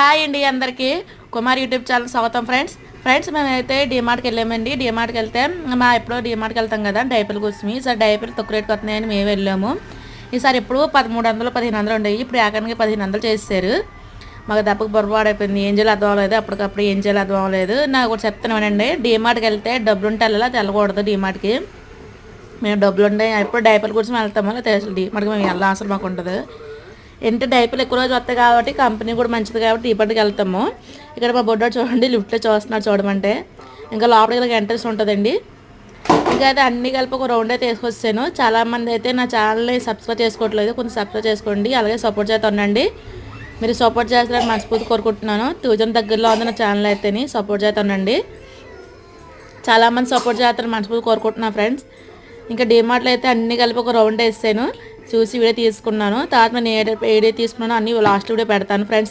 Hi అండి అందరికీ Kumar YouTube channel స్వాగతం ఫ్రెండ్స్ మేమైతే డీమార్ట్కి వెళ్ళామండి. డీమార్ట్కి వెళ్తే ఎప్పుడో డీమార్ట్కి వెళ్తాం కదా డైపర్ల కోసమే. ఈసారి డైపర్లు తక్కువ రేటుకి వస్తున్నాయని మేము వెళ్ళాము. ఈసారి ఎప్పుడు 1300 1500 ఉండేవి, ఇప్పుడు ఏకానికి 1500 చేసేసారు. మాకు దెబ్బకు బొరబాడైపోయింది. ఏం చేయాలి అర్థం అవ్వలేదు, అప్పటికప్పుడు ఏం చేయాలి అర్థం అవ్వలేదు. నాకు కూడా చెప్తున్నానండి, డీమార్ట్కి వెళ్తే డబ్బులు ఉంటే వెళ్ళకూడదు డీమార్ట్కి. మేము డబ్బులు ఉండే ఎప్పుడు డైపర్ల కోసం వెళ్తామో అసలు డీమార్ట్కి మేము వెళ్ళాం అసలు మాకు ఉండదు. ఏంటంటే డైపర్లు ఎక్కువ రోజు వస్తాయి కాబట్టి కంపెనీ కూడా మంచిది కాబట్టి డీమార్ట్కి వెళ్తాము. ఇక్కడ మా బొడ్డోడు చూడండి లిఫ్ట్లో చూస్తున్నాడు చూడమంటే. ఇంకా లోపలికి ఎంట్రెన్స్ ఉంటుందండి. ఇంకా అయితే అన్ని కలిపి ఒక రౌండ్ అయితే వేసుకొచ్చాను. చాలామంది అయితే నా ఛానల్ని సబ్స్క్రైబ్ చేసుకోవట్లేదు, కొంచెం సబ్స్క్రైబ్ చేసుకోండి, అలాగే సపోర్ట్ చేస్తూ ఉండండి. మీరు సపోర్ట్ చేస్తారని మనస్ఫూర్తి కోరుకుంటున్నాను. 1000 దగ్గరలో ఉంది నా ఛానల్ అయితేని సపోర్ట్ చేస్తూ ఉండండి. చాలామంది సపోర్ట్ చేస్తారని మనస్ఫూర్తి కోరుకుంటున్నాను ఫ్రెండ్స్. ఇంకా డీమార్ట్లో అయితే అన్ని కలిపి ఒక రౌండ్ వేసాను, చూసి వీడియో తీసుకున్నాను. తర్వాత నేను ఏడే తీసుకున్నాను అన్నీ లాస్ట్ వీడియో పెడతాను ఫ్రెండ్స్.